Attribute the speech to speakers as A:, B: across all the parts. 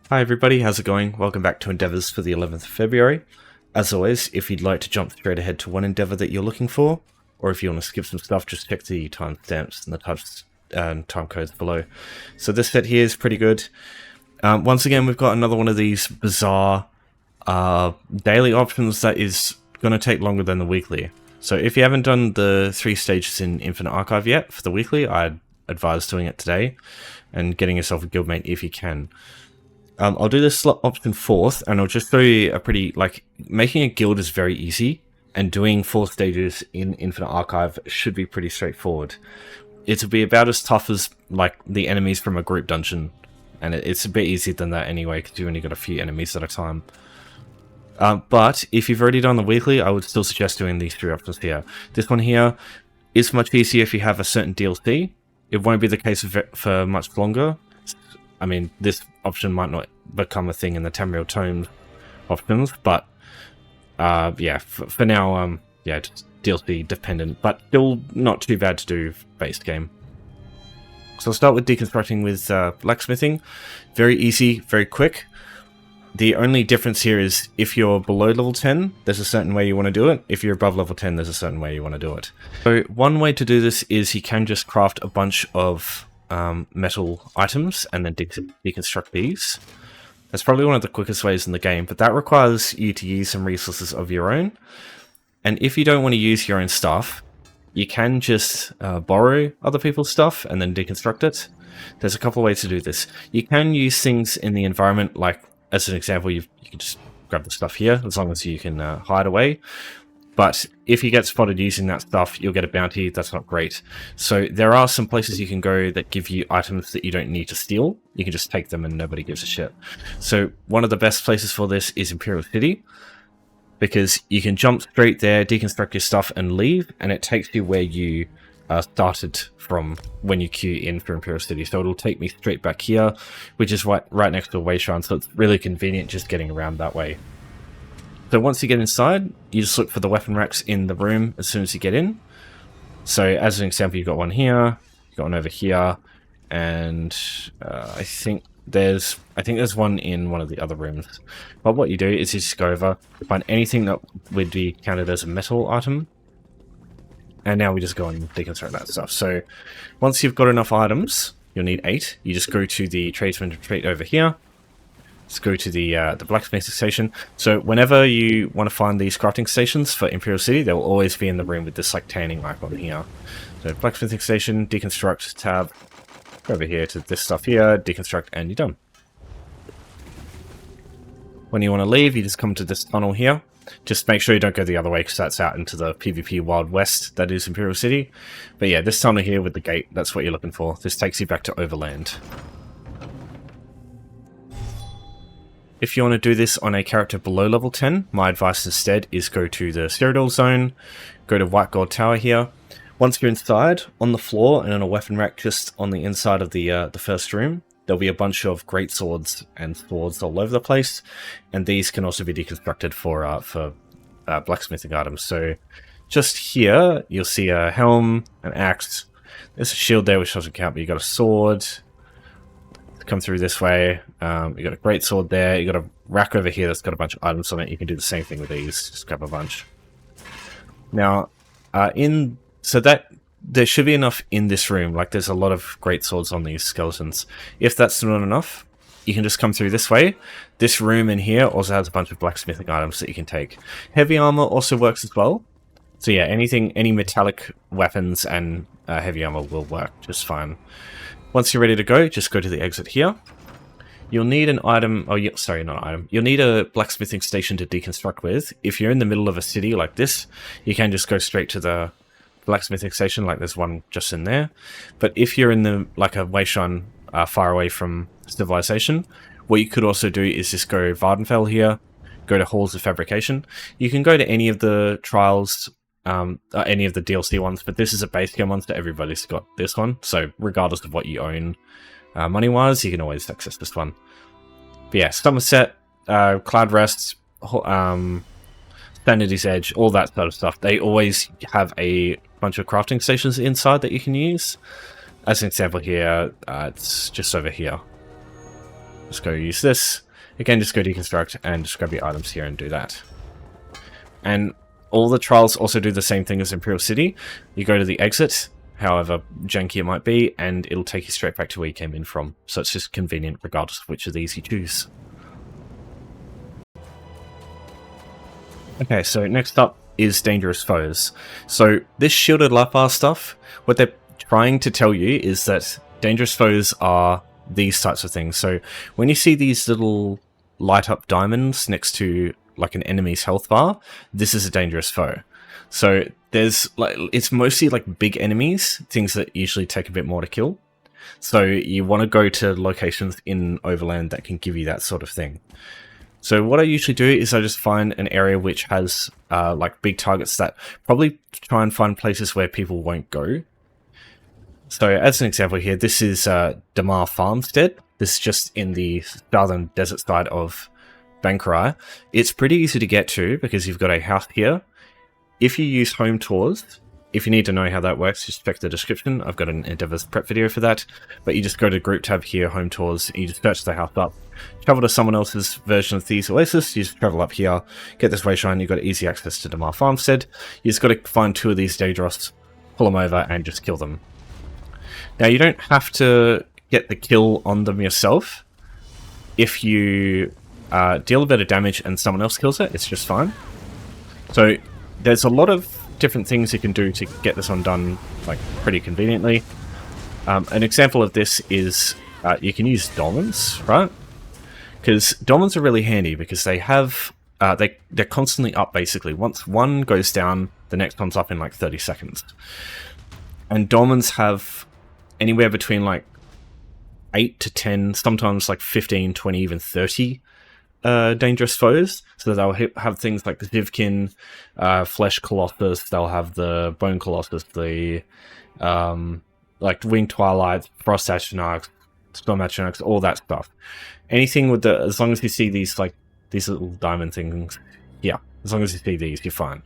A: Hi everybody, how's it going? Welcome back to Endeavours for the 11th of February. As always, if you'd like to jump straight ahead to one endeavour that you're looking for, or if you want to skip some stuff, just check the timestamps and the time codes below. So this set here is pretty good. Once again, we've got another one of these bizarre daily options that is going to take longer than the weekly. So if you haven't done the 3 stages in Infinite Archive yet for the weekly, I'd advise doing it today and getting yourself a guildmate if you can. I'll do this slot option 4th, and I'll just show you a pretty, making a guild is very easy, and doing 4 stages in Infinite Archive should be pretty straightforward. It'll be about as tough as, the enemies from a group dungeon, and it's a bit easier than that anyway, because you've only got a few enemies at a time. But if you've already done the weekly, I would still suggest doing these 3 options here. This one here is much easier if you have a certain DLC. It won't be the case for much longer. I mean, this option might not become a thing in the Tamriel Tome options, but yeah, for now, yeah, just DLC dependent, but still not too bad to do base game. So I'll start with deconstructing with blacksmithing. Very easy, very quick. The only difference here is if you're below level 10, there's a certain way you want to do it. If you're above level 10, there's a certain way you want to do it. So one way to do this is you can just craft a bunch of metal items and then deconstruct these. That's probably one of the quickest ways in the game, but that requires you to use some resources of your own. And if you don't want to use your own stuff, you can just borrow other people's stuff and then deconstruct it. There's a couple of ways to do this. You can use things in the environment, like as an example, you can just grab the stuff here, as long as you can hide away. But if you get spotted using that stuff, you'll get a bounty. That's not great. So there are some places you can go that give you items that you don't need to steal. You can just take them and nobody gives a shit. So one of the best places for this is Imperial City, because you can jump straight there, deconstruct your stuff and leave, and it takes you where you started from when you queue in for Imperial City. So it'll take me straight back here, which is right next to a way shrine. So it's really convenient just getting around that way. So once you get inside, you just look for the weapon racks in the room as soon as you get in. So as an example, you've got one here, you've got one over here, and I think there's one in one of the other rooms. But what you do is you just go over, find anything that would be counted as a metal item, and now we just go and deconstruct that stuff. So once you've got enough items, you'll need 8. You just go to the tradesman retreat over here. Let's go to the blacksmithing station. So whenever you want to find these crafting stations for Imperial City, they will always be in the room with this tanning icon here. So blacksmithing station, deconstruct tab, go over here to this stuff here, deconstruct, and you're done. When you want to leave, you just come to this tunnel here. Just make sure you don't go the other way, because that's out into the PvP Wild West, that is Imperial City. But yeah, this tunnel here with the gate, that's what you're looking for. This takes you back to Overland. If you want to do this on a character below level 10, my advice instead is go to the Cyrodiil zone, go to White Gold Tower here. Once you're inside, on the floor and in a weapon rack just on the inside of the first room, there'll be a bunch of great swords and swords all over the place, and these can also be deconstructed for blacksmithing items. So just here, you'll see a helm, an axe, there's a shield there which doesn't count, but you've got a sword. Come through this way, you got a great sword there, you got a rack over here that's got a bunch of items on it. You can do the same thing with these, just grab a bunch. Now, so that there should be enough in this room. There's a lot of great swords on these skeletons. If that's not enough, you can just come through this way. This room in here also has a bunch of blacksmithing items that you can take. Heavy armor also works as well. So yeah, any metallic weapons and heavy armor will work just fine. Once you're ready to go, just go to the exit here. You'll need an item, sorry, not an item. You'll need a blacksmithing station to deconstruct with. If you're in the middle of a city like this, you can just go straight to the blacksmithing station, there's one just in there. But if you're in a wayshrine far away from civilization, what you could also do is just go Vardenfell here, go to Halls of Fabrication. You can go to any of the trials, any of the DLC ones, but this is a base game one, so everybody's got this one. So regardless of what you own money-wise, you can always access this one. But yeah, Somerset, Cloud Rest, Sanity's Edge, all that sort of stuff. They always have a bunch of crafting stations inside that you can use. As an example here, it's just over here. Just go use this. Again, just go deconstruct and just grab your items here and do that. And all the trials also do the same thing as Imperial City. You go to the exit, however janky it might be, and it'll take you straight back to where you came in from. So it's just convenient regardless of which of these you choose. Okay, so next up is Dangerous Foes. So this shielded life bar stuff, what they're trying to tell you is that Dangerous Foes are these types of things. So when you see these little light up diamonds next to like an enemy's health bar, this is a dangerous foe. So there's like, it's mostly like big enemies, things that usually take a bit more to kill. So you want to go to locations in Overland that can give you that sort of thing. So what I usually do is I just find an area which has like big targets that probably try and find places where people won't go. So as an example here, this is Damar Farmstead. This is just in the southern desert side of Bankarai. It's pretty easy to get to because you've got a house here. If you use home tours, if you need to know how that works, just check the description. I've got an Endeavours prep video for that. But you just go to group tab here, home tours, you just search the house up, travel to someone else's version of Thieves Oasis, you just travel up here, get this wayshine, you've got easy access to Damar Farmstead. You just got to find 2 of these Daedros, pull them over and just kill them. Now you don't have to get the kill on them yourself. If you deal a bit of damage and someone else kills it, it's just fine. So there's a lot of different things you can do to get this one done like pretty conveniently. An example of this is you can use dolmens, right? Because dolmens are really handy because they have they're constantly up basically. Once one goes down, the next one's up in like 30 seconds. And dolmens have anywhere between like 8 to 10, sometimes like 15, 20, even 30 dangerous foes. So they'll have things like the Zivkin, Flesh Colossus, they'll have the Bone Colossus, the like Winged Twilights, Frost Astronarchs, Storm Astronarchs, all that stuff. Anything with the, as long as you see these like these little diamond things, yeah, as long as you see these, you're fine.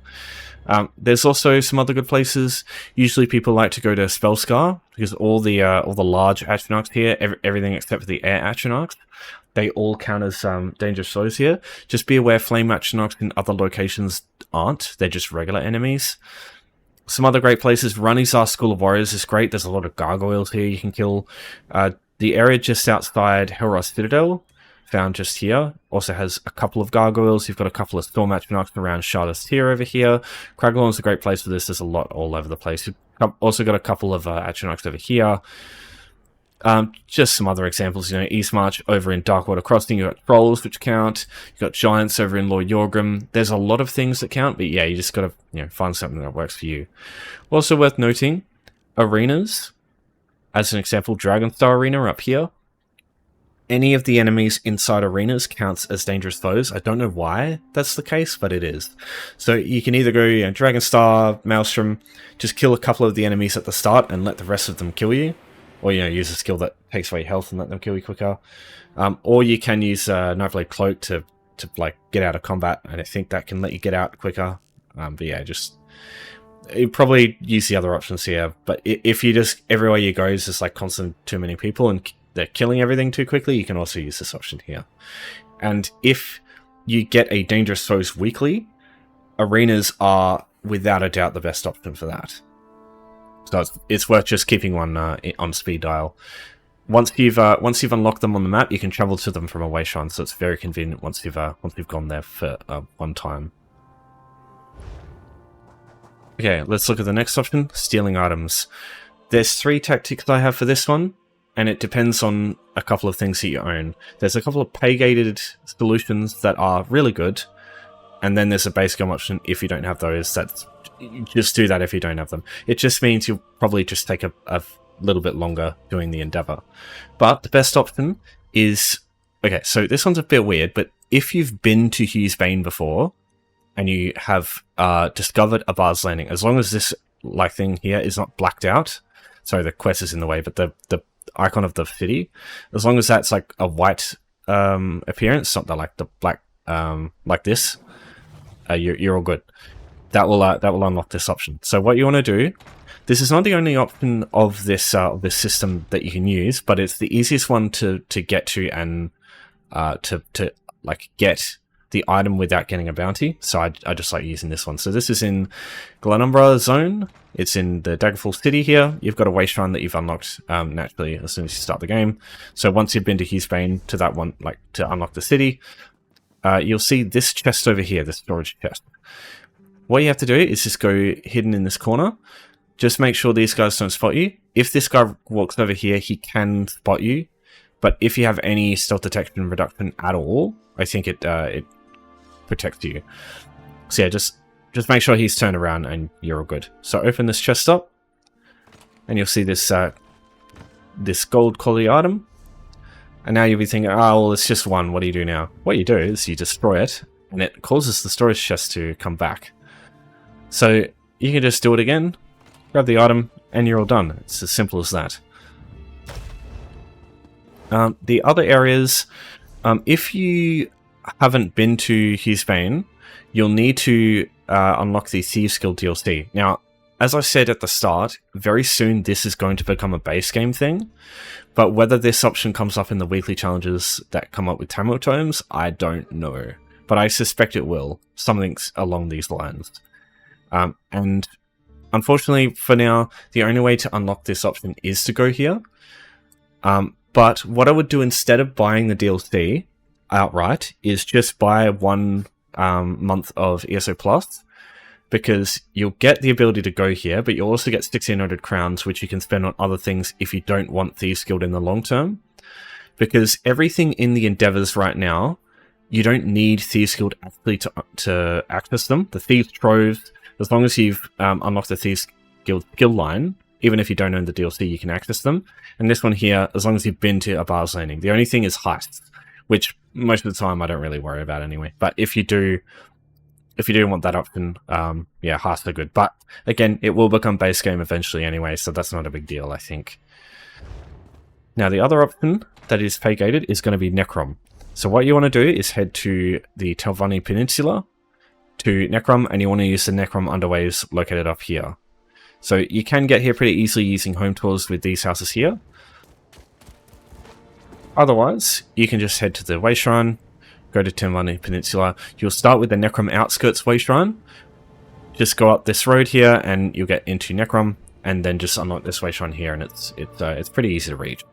A: There's also some other good places. Usually people like to go to Spellscar because all the large Astronarchs here, everything except for the air Astronarchs, they all count as dangerous foes here. Just be aware flame Astronarchs in other locations aren't. They're just regular enemies. Some other great places, Ranizar School of Warriors is great. There's a lot of gargoyles here you can kill. The area just outside Helros Citadel, found just here, also has a couple of gargoyles. You've got a couple of storm Astronarchs around Shardus Tier over here. Craglorn's a great place for this. There's a lot all over the place. You've also got a couple of Astronarchs over here. Just some other examples, you know, Eastmarch over in Darkwater Crossing, you've got trolls which count, you've got giants over in Lord Yorgrim. There's a lot of things that count, but yeah, you just gotta, you know, find something that works for you. Also worth noting, arenas. As an example, Dragonstar Arena up here. Any of the enemies inside arenas counts as dangerous foes. I don't know why that's the case, but it is. So you can either go, you know, Dragonstar, Maelstrom, just kill a couple of the enemies at the start and let the rest of them kill you. Or, you know, use a skill that takes away health and let them kill you quicker. Or you can use Nightblade Cloak to like get out of combat, and I think that can let you get out quicker. But yeah, just you probably use the other options here. But if you just everywhere you go is just like constant too many people and they're killing everything too quickly, you can also use this option here. And if you get a Dangerous Foes weekly, arenas are without a doubt the best option for that. So it's worth just keeping one on speed dial. Once you've unlocked them on the map, you can travel to them from a wayshine, so it's very convenient once you've gone there for one time. Okay, let's look at the next option: stealing items. There's 3 tactics I have for this one, and it depends on a couple of things that you own. There's a couple of pay-gated solutions that are really good, and then there's a base game option if you don't have those. That's just do that if you don't have them. It just means you'll probably just take a little bit longer doing the endeavor. But the best option is, okay, so this one's a bit weird, but if you've been to Hughes Bane before and you have discovered a Bar's Landing, as long as this like thing here is not blacked out, sorry, the quest is in the way, but the icon of the city, as long as that's like a white appearance, not like the black like this, you're all good. That will unlock this option. So what you want to do, this is not the only option of this system that you can use, but it's the easiest one to get to and to like get the item without getting a bounty. So I just like using this one. So this is in Glenumbra Zone. It's in the Daggerfall City here. You've got a way shrine that you've unlocked naturally as soon as you start the game. So once you've been to Hughesbane to that one, like to unlock the city, you'll see this chest over here, the storage chest. What you have to do is just go hidden in this corner. Just make sure these guys don't spot you. If this guy walks over here, he can spot you. But if you have any stealth detection reduction at all, I think it protects you. So yeah, just make sure he's turned around and you're all good. So open this chest up, and you'll see this this gold quality item. And now you'll be thinking, oh, well, it's just one. What do you do now? What you do is you destroy it, and it causes the storage chest to come back. So you can just do it again, grab the item, and you're all done. It's as simple as that. The other areas, if you haven't been to Hughesbane, you'll need to unlock the Thieves Guild DLC. Now, as I said at the start, very soon this is going to become a base game thing, but whether this option comes up in the weekly challenges that come up with Timecodes, I don't know. But I suspect it will. Something along these lines. And unfortunately, for now, the only way to unlock this option is to go here. But what I would do instead of buying the DLC outright is just buy 1 month of ESO Plus, because you'll get the ability to go here, but you'll also get 1600 crowns, which you can spend on other things if you don't want Thieves Guild in the long term. Because everything in the Endeavors right now, you don't need Thieves Guild actually to access them. The Thieves Troves, as long as you've unlocked the Thieves Guild skill line, even if you don't own the DLC, you can access them. And this one here, as long as you've been to a bar's landing. The only thing is heists, which most of the time I don't really worry about anyway. But if you do want that option, yeah, heists are good. But again, it will become base game eventually anyway, so that's not a big deal, I think. Now, the other option that is pay gated is going to be Necrom. So what you want to do is head to the Telvanni Peninsula to Necrom, and you want to use the Necrom underways located up here. So you can get here pretty easily using home tours with these houses here. Otherwise, you can just head to the way shrine, go to Telvanni Peninsula. You'll start with the Necrom Outskirts way shrine. Just go up this road here, and you'll get into Necrom, and then just unlock this way shrine here, and it's pretty easy to reach.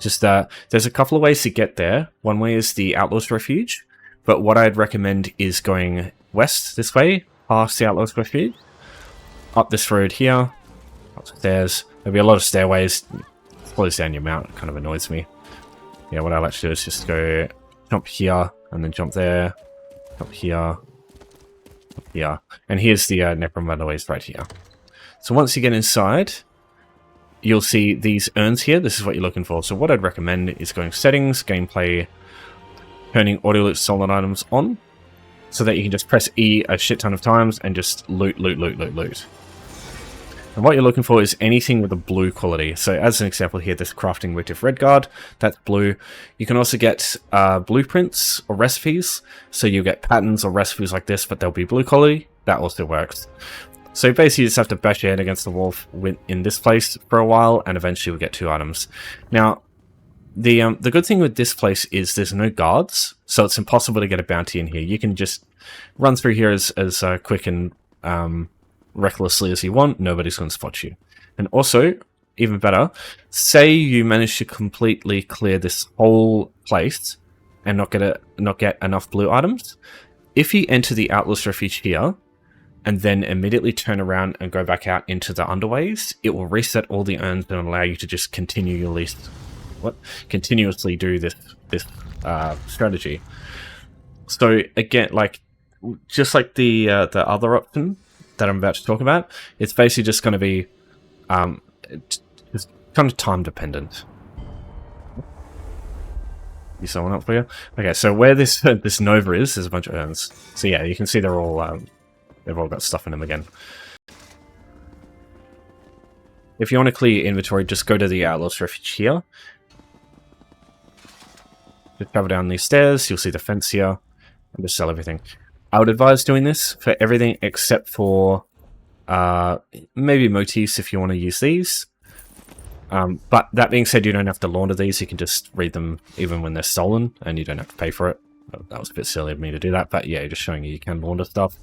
A: Just there's a couple of ways to get there. One way is the Outlaws Refuge, but what I'd recommend is going west this way, past the Outlaws Refuge, up this road here, upstairs. There'll be a lot of stairways. It slows down your mount, it kind of annoys me. Yeah, what I like to do is just go jump here, and then jump there, jump here, up here. And here's the Necrom runways right here. So once you get inside, you'll see these urns here. This is what you're looking for. So what I'd recommend is going settings, gameplay, turning audio loot stolen items on, so that you can just press E a shit ton of times and just loot, loot, loot, loot, loot. And what you're looking for is anything with a blue quality. So as an example here, this crafting wick of Redguard, that's blue. You can also get blueprints or recipes. So you get patterns or recipes like this, but they'll be blue quality. That also works. So basically you just have to bash your head against the wall in this place for a while, and eventually we'll get 2 items. Now, the good thing with this place is there's no guards, so it's impossible to get a bounty in here. You can just run through here as quick and recklessly as you want. Nobody's going to spot you. And also, even better, say you manage to completely clear this whole place and not get enough blue items. If you enter the Outlaws Refuge here, and then immediately turn around and go back out into the underways, it will reset all the urns and allow you to just continuously do this strategy. So again, like just like the other option that I'm about to talk about, it's basically just going to be just kind of time dependent. You someone up for you? Okay, so where this Nova is, there's a bunch of urns. So yeah, you can see they're all they've all got stuff in them again. If you want to clear your inventory, just go to the Outlaws Refuge here. Just travel down these stairs, you'll see the fence here, and just sell everything. I would advise doing this for everything except for maybe motifs if you want to use these. But that being said, you don't have to launder these. You can just read them even when they're stolen, and you don't have to pay for it. That was a bit silly of me to do that, but yeah, just showing you can launder stuff.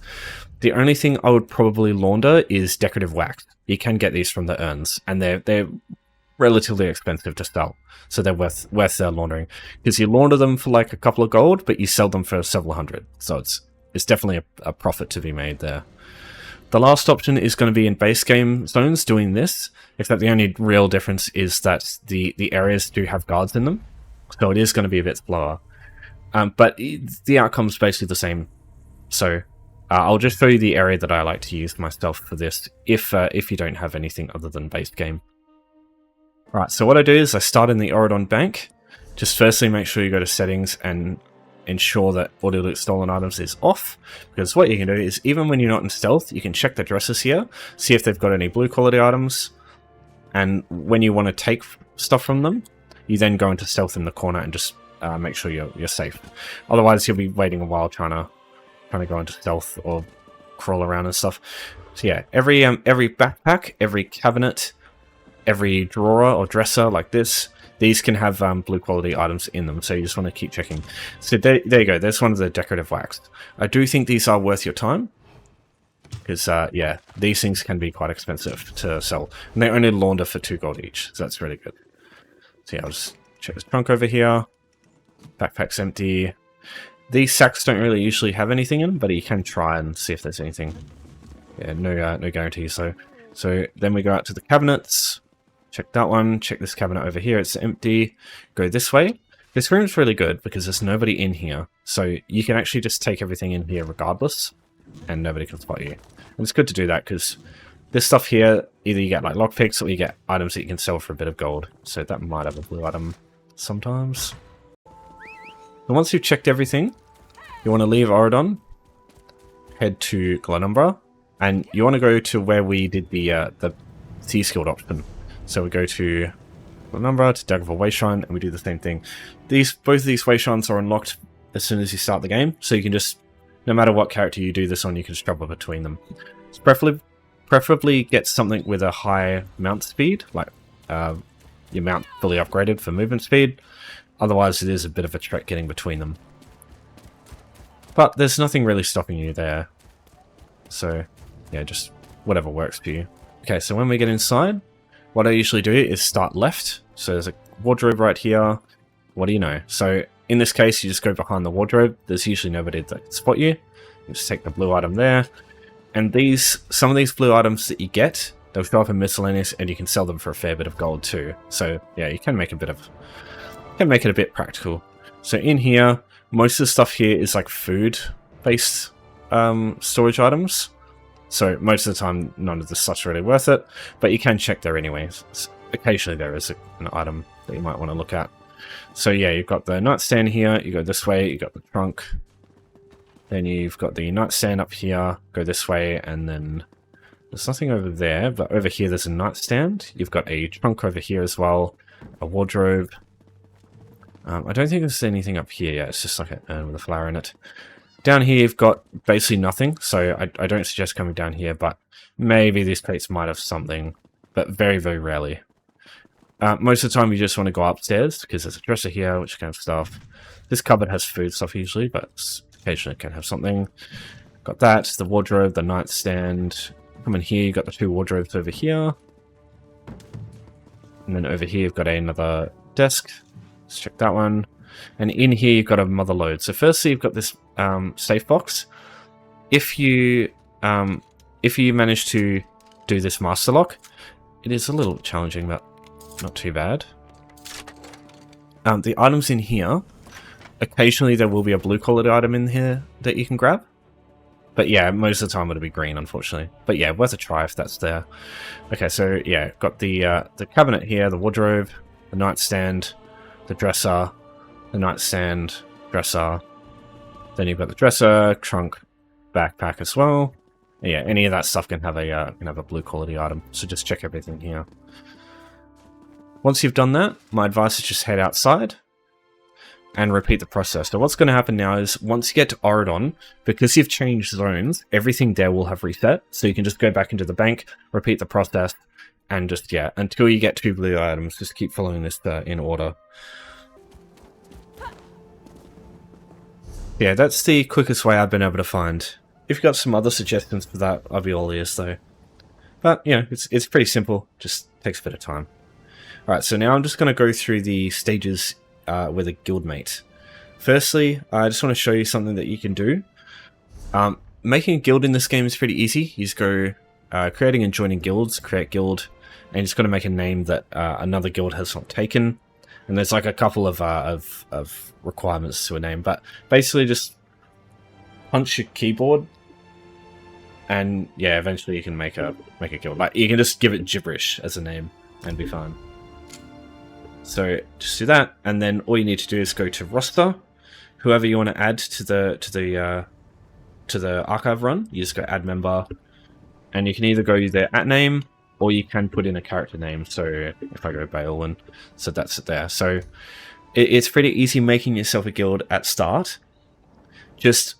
A: The only thing I would probably launder is decorative wax. You can get these from the urns, and they're relatively expensive to sell, so they're worth laundering, because you launder them for like a couple of gold, but you sell them for several hundred, so it's definitely a profit to be made there. The last option is going to be in base game zones doing this, except the only real difference is that the areas do have guards in them, so it is going to be a bit slower. But the outcome's basically the same. So I'll just show you the area that I like to use myself for this, if you don't have anything other than base game. Alright, so what I do is I start in the Auridon Bank. Just firstly make sure you go to settings and ensure that auto loot stolen items is off, because what you can do is even when you're not in stealth, you can check the dressers here, see if they've got any blue quality items, and when you want to take stuff from them, you then go into stealth in the corner and just make sure you're safe. Otherwise you'll be waiting a while trying to go into stealth or crawl around and stuff. So yeah, every backpack, every cabinet, every drawer or dresser like this, these can have blue quality items in them, so you just want to keep checking. So there you go, there's one of the decorative wax. I do think these are worth your time, because yeah, these things can be quite expensive to sell, and they only launder for 2 gold each, so that's really good. So yeah, I'll just check this trunk over here. Backpack's empty. These sacks don't really usually have anything in them, but you can try and see if there's anything. Yeah, no guarantees. So then we go out to the cabinets. Check that one. Check this cabinet over here. It's empty. Go this way. This room's really good because there's nobody in here, so you can actually just take everything in here regardless, and nobody can spot you. And it's good to do that because this stuff here, either you get like lockpicks or you get items that you can sell for a bit of gold. So that might have a blue item sometimes. And once you've checked everything, you want to leave Auridon, head to Glenumbra, and you want to go to where we did the Thieves Guild option. So we go to Glenumbra, to Daggerfall Wayshrine, and we do the same thing. Both of these Wayshrines are unlocked as soon as you start the game, so you can just, no matter what character you do this on, you can just jump between them. So preferably get something with a high mount speed, like your mount fully upgraded for movement speed. Otherwise, it is a bit of a trek getting between them. But there's nothing really stopping you there. So, yeah, just whatever works for you. Okay, so when we get inside, what I usually do is start left. So there's a wardrobe right here. What do you know? So in this case, you just go behind the wardrobe. There's usually nobody that can spot you. You just take the blue item there. And some of these blue items that you get, they'll show up in miscellaneous, and you can sell them for a fair bit of gold too. So yeah, you can make it a bit practical. So in here, most of the stuff here is like food-based storage items. So most of the time, none of this stuff's really worth it, but you can check there anyways. Occasionally there is an item that you might want to look at. So yeah, you've got the nightstand here, you go this way, you got the trunk. Then you've got the nightstand up here, go this way, and then there's nothing over there, but over here there's a nightstand. You've got a trunk over here as well, a wardrobe. I don't think there's anything up here yet, it's just like an urn with a flower in it. Down here you've got basically nothing, so I don't suggest coming down here, but maybe these plates might have something, but very, very rarely. Most of the time you just want to go upstairs, because there's a dresser here, which can have stuff. This cupboard has food stuff usually, but occasionally it can have something. Got that, the wardrobe, the nightstand. Come in here, you've got the 2 wardrobes over here. And then over here you've got another desk. Let's check that one. And in here you've got a mother load. So firstly you've got this safe box. If you manage to do this master lock, it is a little challenging, but not too bad. The items in here, occasionally there will be a blue quality item in here that you can grab. But yeah, most of the time it'll be green, unfortunately. But yeah, worth a try if that's there. Okay, so yeah, got the cabinet here, the wardrobe, the nightstand, the dresser, the nightstand, dresser. Then you've got the dresser, trunk, backpack as well. And yeah, any of that stuff can have a blue quality item. So just check everything here. Once you've done that, my advice is just head outside and repeat the process. So what's going to happen now is once you get to Auridon, because you've changed zones, everything there will have reset. So you can just go back into the bank, repeat the process, And just, yeah, until you get 2 blue items, just keep following this in order. Yeah, that's the quickest way I've been able to find. If you've got some other suggestions for that, I'll be all ears though. But, you know, it's pretty simple, just takes a bit of time. Alright, so now I'm just going to go through the stages with a guildmate. Firstly, I just want to show you something that you can do. Making a guild in this game is pretty easy. You just go creating and joining guilds, create guild, and you just got to make a name that another guild has not taken. And there's like a couple of requirements to a name, but basically just punch your keyboard, and yeah, eventually you can make a guild. Like you can just give it gibberish as a name and be fine. So just do that, and then all you need to do is go to roster. Whoever you want to add to the archive run, you just go add member, and you can either go their @name or you can put in a character name. So if I go Baelwyn, so that's it there. So it's pretty easy making yourself a guild at start. Just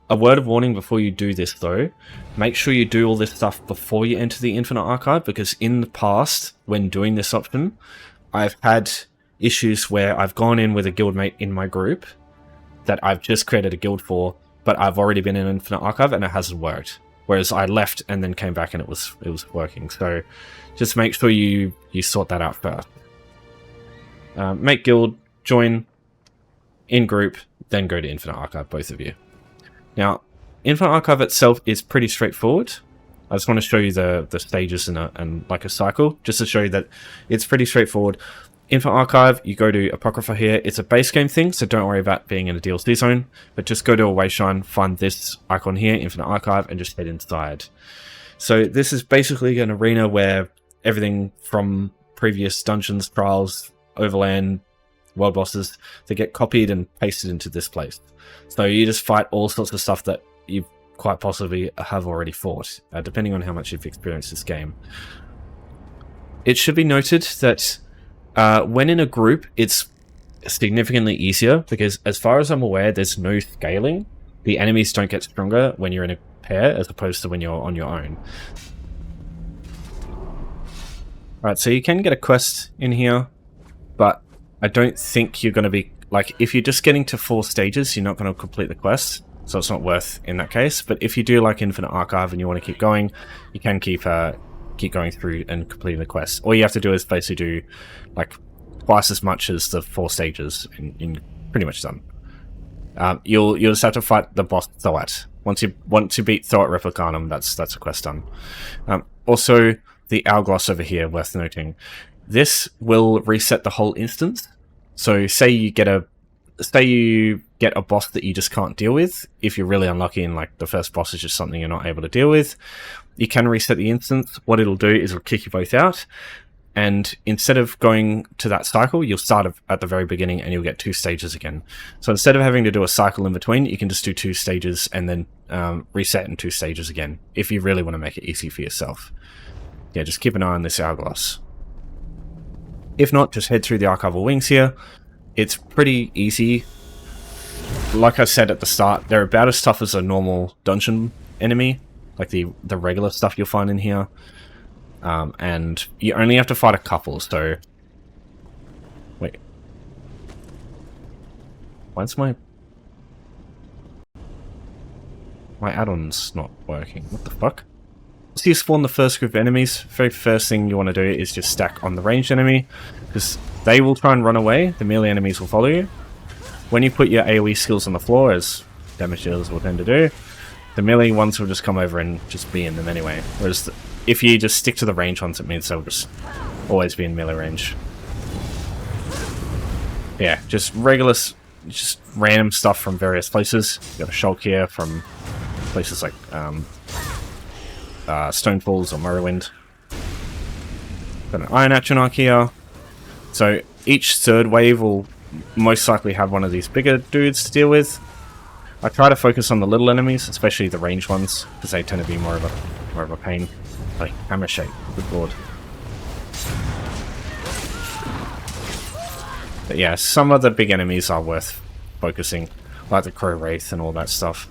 A: a word of warning before you do this though, make sure you do all this stuff before you enter the Infinite Archive, because in the past, when doing this option, I've had issues where I've gone in with a guildmate in my group that I've just created a guild for, but I've already been in Infinite Archive and it hasn't worked. Whereas I left and then came back and it was working. So just make sure you sort that out first. Make guild, join, in group, then go to Infinite Archive, both of you. Now, Infinite Archive itself is pretty straightforward. I just want to show you the stages and like a cycle, just to show you that it's pretty straightforward. Infinite Archive, you go to Apocrypha here. It's a base game thing, so don't worry about being in a DLC zone, but just go to a Wayshrine, find this icon here, Infinite Archive, and just head inside. So this is basically an arena where everything from previous dungeons, trials, overland, world bosses, they get copied and pasted into this place. So you just fight all sorts of stuff that you quite possibly have already fought, depending on how much you've experienced this game. It should be noted that when in a group, it's significantly easier, because as far as I'm aware, there's no scaling. The enemies don't get stronger when you're in a pair, as opposed to when you're on your own. Alright, so you can get a quest in here, but I don't think you're going to be... Like, if you're just getting to 4 stages, you're not going to complete the quest, so it's not worth in that case. But if you do like Infinite Archive and you want to keep going, you can keep going through and completing the quest. All you have to do is basically do like twice as much as the 4 stages, and you're pretty much done. You'll just have to fight the boss Thoat. Once you beat Thoat Replicanum, that's a quest done. Also, the Hourglass over here, worth noting. This will reset the whole instance. So say you get a boss that you just can't deal with. If you're really unlucky and like the first boss is just something you're not able to deal with, you can reset the instance. What it'll do is it'll kick you both out, and instead of going to that cycle, you'll start at the very beginning and you'll get 2 stages again. So instead of having to do a cycle in between, you can just do 2 stages and then reset in 2 stages again, if you really want to make it easy for yourself. Yeah, just keep an eye on this Hourglass. If not, just head through the Archival Wings here. It's pretty easy. Like I said at the start, they're about as tough as a normal dungeon enemy, like the regular stuff you'll find in here. And you only have to fight a couple, so... Wait. Why's my add-on's not working? What the fuck? So you spawn the first group of enemies. Very first thing you want to do is just stack on the ranged enemy, because they will try and run away. The melee enemies will follow you. When you put your AoE skills on the floor, as damage dealers will tend to do, the melee ones will just come over and just be in them anyway. Whereas if you just stick to the range ones, it means they'll just always be in melee range. Yeah, just random stuff from various places. You've got a shulk here from places like Stonefalls or Morrowind. Got an Iron Atronach here. So each third wave will most likely have one of these bigger dudes to deal with. I try to focus on the little enemies, especially the ranged ones, because they tend to be more of a pain. Like Hammer Shape, good lord. But yeah, some of the big enemies are worth focusing, like the Crow Wraith and all that stuff.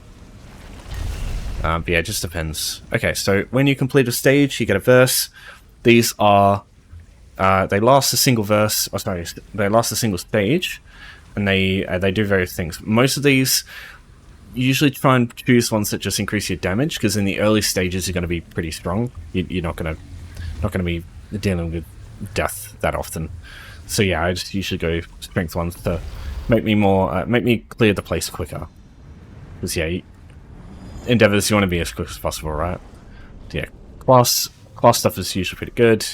A: But yeah, it just depends. Okay, so when you complete a stage, you get a verse. these are they last a single verse. Oh, sorry, they last a single stage, and they do various things. Most of these, you usually try and choose ones that just increase your damage, because in the early stages you're going to be pretty strong. You're not going to be dealing with death that often. So yeah, I just usually go strength ones to make me clear the place quicker. Because yeah, endeavors, you want to be as quick as possible, right? Yeah, class stuff is usually pretty good.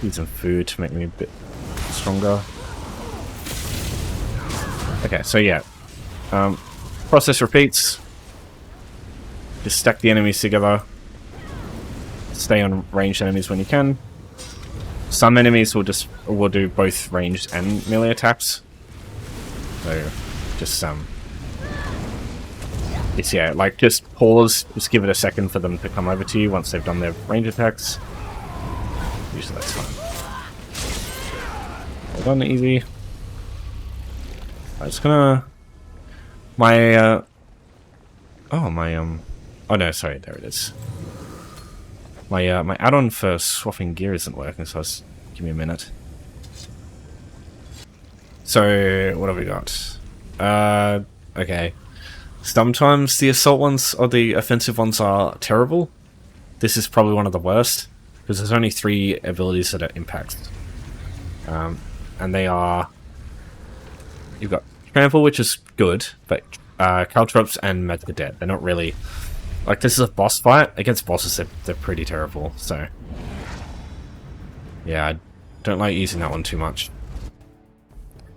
A: Need some food to make me a bit stronger. Okay, so yeah, process repeats. Just stack the enemies together. Stay on ranged enemies when you can. Some enemies will do both ranged and melee attacks. So just it's yeah, like just pause, just give it a second for them to come over to you once they've done their range attacks. Usually that's fine. Hold on, easy. I'm just gonna oh no, sorry, there it is. My add-on for swapping gear isn't working, so give me a minute. So what have we got? Okay. Sometimes the assault ones or the offensive ones are terrible. This is probably one of the worst, because there's only 3 abilities that it impacts. And they are... You've got Trample, which is good, but Caltrops and Medcadet, they're not really... Like, this is a boss fight. Against bosses, they're pretty terrible, so... Yeah, I don't like using that one too much.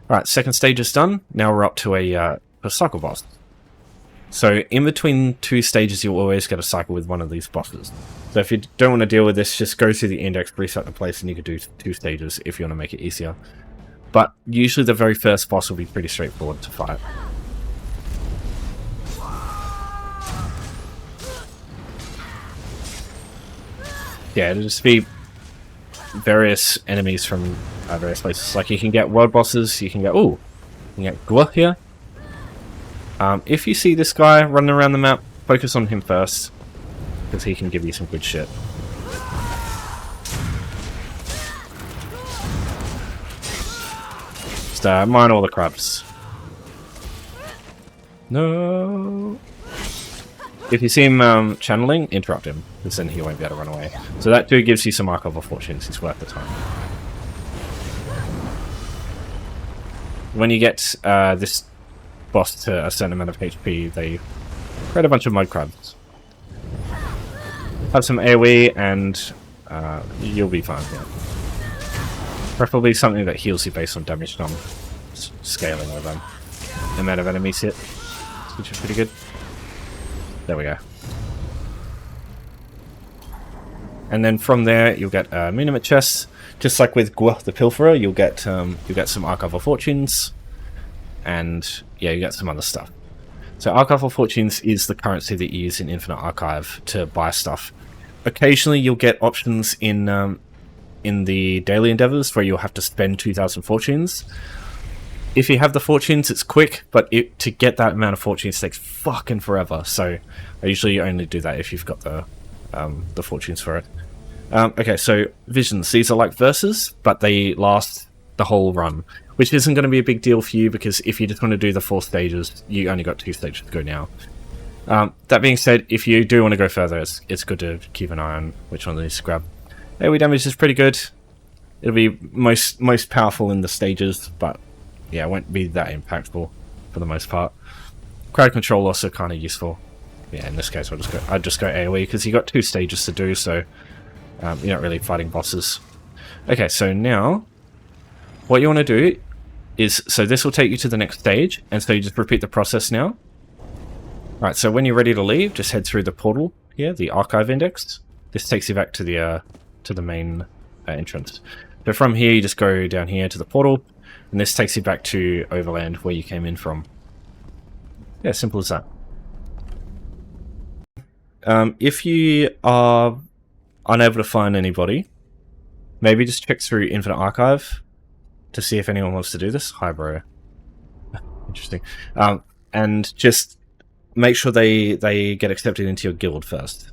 A: Alright, second stage is done. Now we're up to a cycle boss. So, in between 2 stages, you'll always get a cycle with one of these bosses. So if you don't want to deal with this, just go through the index, reset the place, and you could do 2 stages if you want to make it easier. But usually the very first boss will be pretty straightforward to fight. Yeah, it'll just be various enemies from various places. Like, you can get world bosses, you can get... Ooh! You can get Gua here. If you see this guy running around the map, focus on him first, because he can give you some good shit. Just mine all the crabs. No. If you see him channeling, interrupt him, because then he won't be able to run away. So that too gives you some Archive of Fortunes. It's worth the time. When you get this boss to a certain amount of HP, they create a bunch of mud crabs. Have some AoE and you'll be fine. Yeah. Preferably something that heals you based on damage done. Scaling over the amount of enemies hit, which is pretty good. There we go. And then from there, you'll get minimate chests. Just like with Gua the Pilferer, you'll get some Archive of Fortunes, and yeah, you get some other stuff. So Archive of Fortunes is the currency that you use in Infinite Archive to buy stuff. Occasionally, you'll get options in the daily endeavors where you'll have to spend 2,000 fortunes. If you have the fortunes, it's quick, but to get that amount of fortunes takes fucking forever. So I usually only do that if you've got the fortunes for it. Okay, so visions. These are like verses, but they last the whole run, which isn't going to be a big deal for you, because if you just want to do the 4 stages, you only got 2 stages to go now. That being said, if you do want to go further, it's good to keep an eye on which one of these to grab. AoE damage is pretty good. It'll be most powerful in the stages, but yeah, it won't be that impactful for the most part. Crowd control also kind of useful. Yeah, in this case, I'd just go AoE, because you got 2 stages to do, so you're not really fighting bosses. Okay, so now what you want to do is, so this will take you to the next stage, and so you just repeat the process now. Alright, so when you're ready to leave, just head through the portal here, the archive index. This takes you back to the main entrance. So from here, you just go down here to the portal, and this takes you back to Overland, where you came in from. Yeah, simple as that. If you are unable to find anybody, maybe just check through Infinite Archive to see if anyone wants to do this. Hi, bro. Interesting. And just make sure they get accepted into your guild first,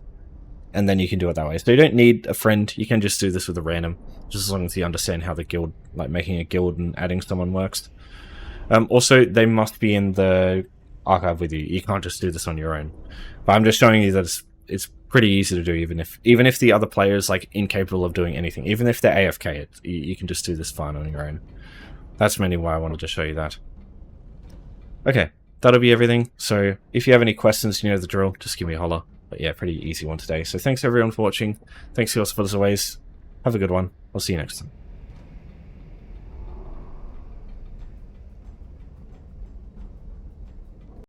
A: and then you can do it that way. So you don't need a friend. You can just do this with a random, just as long as you understand how the guild, like making a guild and adding someone, works. Also, they must be in the archive with you. You can't just do this on your own. But I'm just showing you that it's pretty easy to do, even if the other player is like incapable of doing anything. Even if they're AFK, you can just do this fine on your own. That's mainly why I wanted to show you that. Okay, that'll be everything. So if you have any questions, you know the drill, just give me a holler. But yeah, pretty easy one today. So thanks everyone for watching. Thanks to your support as always. Have a good one. I'll see you next time.